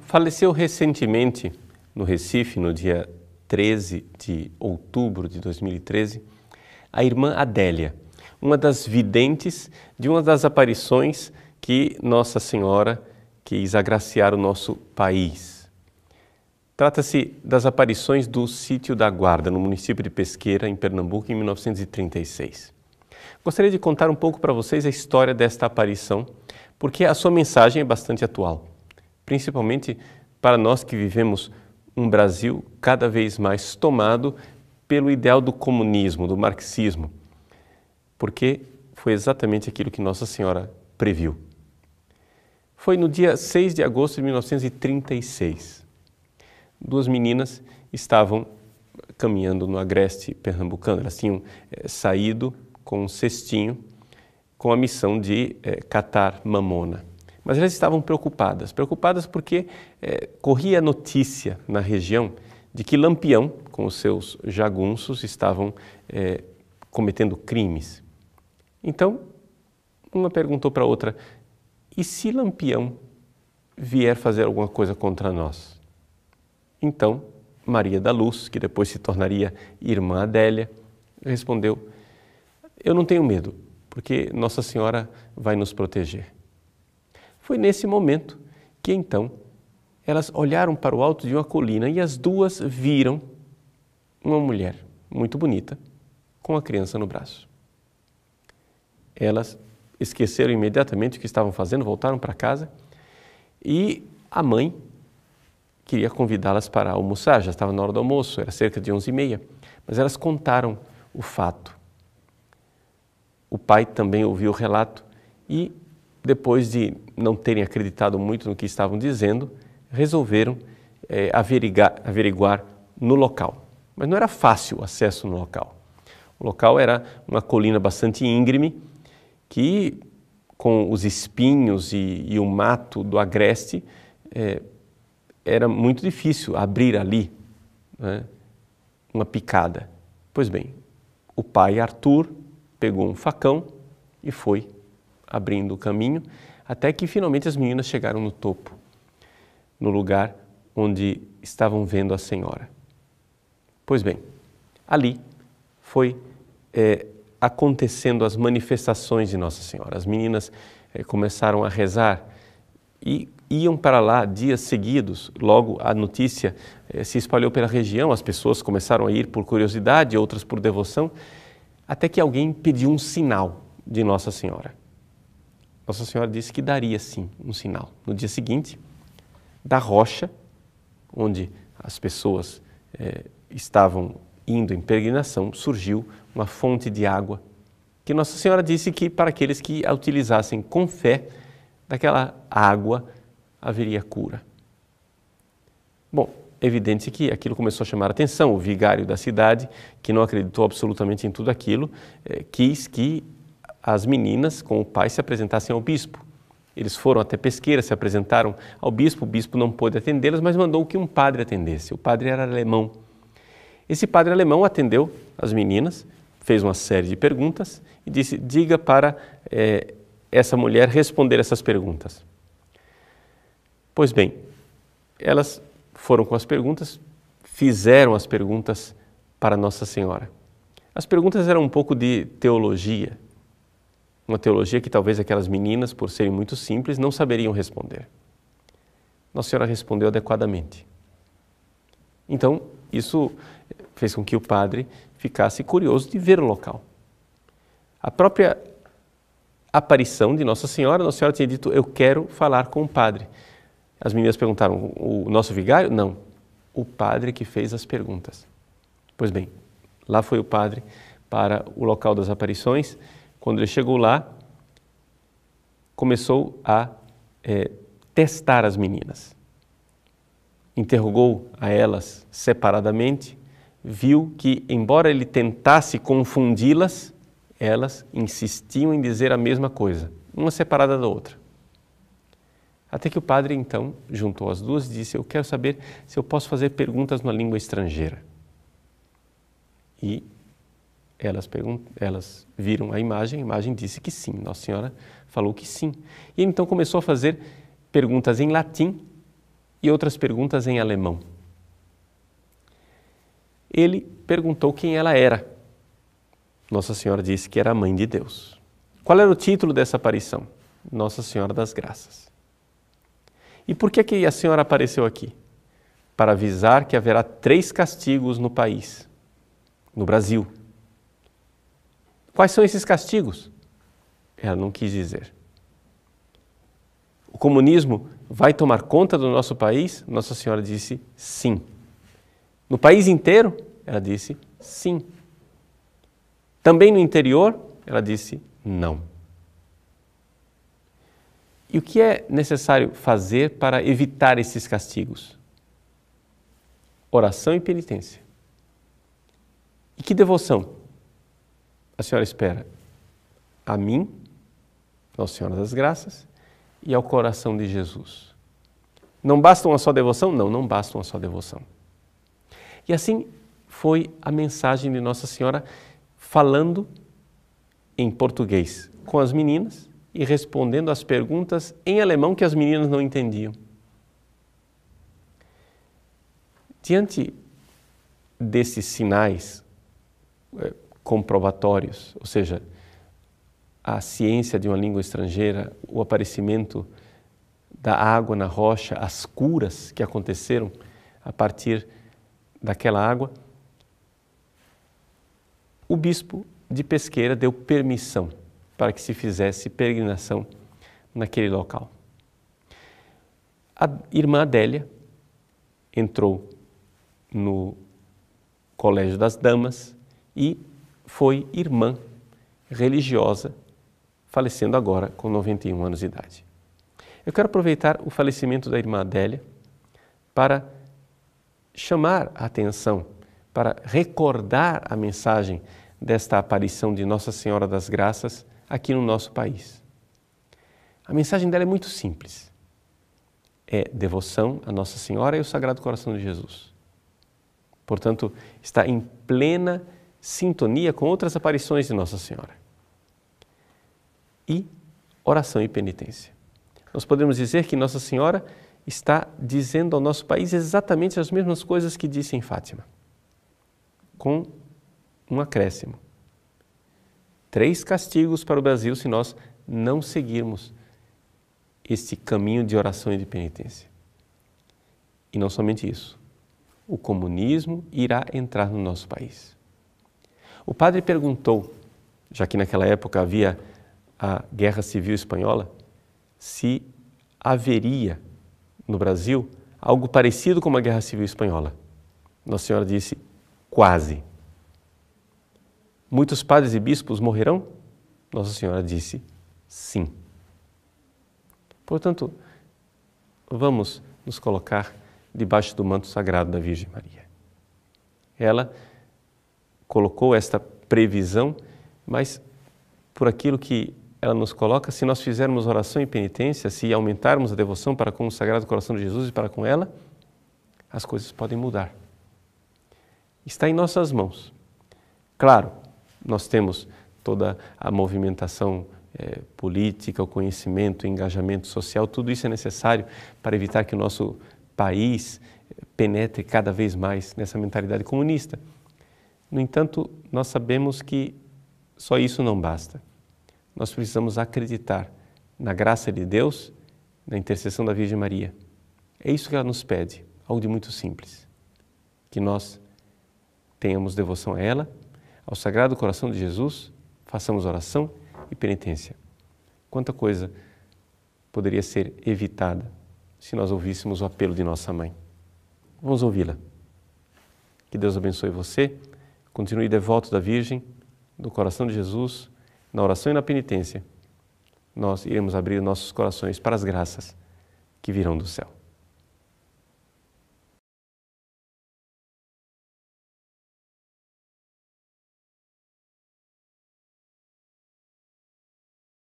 Faleceu recentemente no Recife, no dia 13 de outubro de 2013, a irmã Adélia, uma das videntes de uma das aparições que Nossa Senhora quis agraciar o nosso país. Trata-se das aparições do Sítio da Guarda, no município de Pesqueira, em Pernambuco, em 1936. Gostaria de contar um pouco para vocês a história desta aparição, porque a sua mensagem é bastante atual, principalmente para nós que vivemos um Brasil cada vez mais tomado pelo ideal do comunismo, do marxismo, porque foi exatamente aquilo que Nossa Senhora previu. Foi no dia 6 de agosto de 1936. Duas meninas estavam caminhando no agreste pernambucano. Elas tinham saído com um cestinho com a missão de catar mamona. Mas elas estavam preocupadas porque corria a notícia na região de que Lampião, com os seus jagunços, estavam cometendo crimes. Então, uma perguntou para a outra: e se Lampião vier fazer alguma coisa contra nós? Então, Maria da Luz, que depois se tornaria irmã Adélia, respondeu: eu não tenho medo, porque Nossa Senhora vai nos proteger. Foi nesse momento que então elas olharam para o alto de uma colina e as duas viram uma mulher muito bonita com a criança no braço. Elas esqueceram imediatamente o que estavam fazendo, voltaram para casa e a mãe queria convidá-las para almoçar, já estava na hora do almoço, era cerca de 11h30, mas elas contaram o fato. O pai também ouviu o relato e, depois de não terem acreditado muito no que estavam dizendo, resolveram averiguar no local. Mas não era fácil o acesso no local. O local era uma colina bastante íngreme que, com os espinhos e o mato do agreste, era muito difícil abrir ali, né, uma picada. Pois bem, o pai Arthur pegou um facão e foi abrindo o caminho, até que finalmente as meninas chegaram no topo, no lugar onde estavam vendo a Senhora. Pois bem, ali foi acontecendo as manifestações de Nossa Senhora. As meninas começaram a rezar e iam para lá dias seguidos. Logo a notícia se espalhou pela região, as pessoas começaram a ir por curiosidade, outras por devoção, até que alguém pediu um sinal de Nossa Senhora. Nossa Senhora disse que daria sim um sinal. No dia seguinte, da rocha, onde as pessoas estavam indo em peregrinação, surgiu uma fonte de água que Nossa Senhora disse que para aqueles que a utilizassem com fé, daquela água haveria cura. Bom, é evidente que aquilo começou a chamar a atenção. O vigário da cidade, que não acreditou absolutamente em tudo aquilo, quis que as meninas com o pai se apresentassem ao bispo. Eles foram até Pesqueira, se apresentaram ao bispo, o bispo não pôde atendê-las, mas mandou que um padre atendesse. O padre era alemão. Esse padre alemão atendeu as meninas, fez uma série de perguntas e disse: diga para essa mulher responder essas perguntas. Pois bem, elas foram com as perguntas, fizeram as perguntas para Nossa Senhora. As perguntas eram um pouco de teologia, uma teologia que talvez aquelas meninas, por serem muito simples, não saberiam responder. Nossa Senhora respondeu adequadamente. Então, isso fez com que o padre ficasse curioso de ver o local. A própria aparição de Nossa Senhora tinha dito: eu quero falar com o padre. As meninas perguntaram: o nosso vigário? Não, o padre que fez as perguntas. Pois bem, lá foi o padre para o local das aparições. Quando ele chegou lá, começou a testar as meninas. Interrogou a elas separadamente, viu que, embora ele tentasse confundi-las, elas insistiam em dizer a mesma coisa, uma separada da outra. Até que o padre, então, juntou as duas e disse: eu quero saber se eu posso fazer perguntas numa língua estrangeira. E elas viram a imagem disse que sim, Nossa Senhora falou que sim. E ele então começou a fazer perguntas em latim e outras perguntas em alemão. Ele perguntou quem ela era. Nossa Senhora disse que era a Mãe de Deus. Qual era o título dessa aparição? Nossa Senhora das Graças. E por que a Senhora apareceu aqui? Para avisar que haverá 3 castigos no país, no Brasil. Quais são esses castigos? Ela não quis dizer. O comunismo vai tomar conta do nosso país? Nossa Senhora disse sim. No país inteiro? Ela disse sim. Também no interior? Ela disse não. E o que é necessário fazer para evitar esses castigos? Oração e penitência. E que devoção a senhora espera? A mim, Nossa Senhora das Graças, e ao coração de Jesus. Não basta uma só devoção? Não, não basta uma só devoção. E assim foi a mensagem de Nossa Senhora falando em português com as meninas e respondendo às perguntas em alemão que as meninas não entendiam. Diante desses sinais comprobatórios, ou seja, a ciência de uma língua estrangeira, o aparecimento da água na rocha, as curas que aconteceram a partir daquela água, o bispo de Pesqueira deu permissão para que se fizesse peregrinação naquele local. A irmã Adélia entrou no Colégio das Damas e foi irmã religiosa, falecendo agora com 91 anos de idade. Eu quero aproveitar o falecimento da irmã Adélia para chamar a atenção, para recordar a mensagem desta aparição de Nossa Senhora das Graças aqui no nosso país. A mensagem dela é muito simples. É devoção a Nossa Senhora e o Sagrado Coração de Jesus. Portanto, está em plena sintonia com outras aparições de Nossa Senhora. E oração e penitência. Nós podemos dizer que Nossa Senhora está dizendo ao nosso país exatamente as mesmas coisas que disse em Fátima, com um acréscimo. 3 castigos para o Brasil se nós não seguirmos este caminho de oração e de penitência. E não somente isso, o comunismo irá entrar no nosso país. O padre perguntou, já que naquela época havia a Guerra Civil Espanhola, se haveria no Brasil algo parecido com a Guerra Civil Espanhola. Nossa Senhora disse, quase. Muitos padres e bispos morrerão? Nossa Senhora disse, sim. Portanto, vamos nos colocar debaixo do manto sagrado da Virgem Maria. Ela colocou esta previsão, mas por aquilo que ela nos coloca, se nós fizermos oração e penitência, se aumentarmos a devoção para com o Sagrado Coração de Jesus e para com ela, as coisas podem mudar. Está em nossas mãos. Claro, nós temos toda a movimentação política, o conhecimento, o engajamento social, tudo isso é necessário para evitar que o nosso país penetre cada vez mais nessa mentalidade comunista. No entanto, nós sabemos que só isso não basta. Nós precisamos acreditar na graça de Deus, na intercessão da Virgem Maria. É isso que ela nos pede, algo de muito simples. Que nós tenhamos devoção a ela, ao Sagrado Coração de Jesus, façamos oração e penitência. Quanta coisa poderia ser evitada se nós ouvíssemos o apelo de nossa mãe. Vamos ouvi-la. Que Deus abençoe você, continue devoto da Virgem, do coração de Jesus, na oração e na penitência. Nós iremos abrir nossos corações para as graças que virão do céu.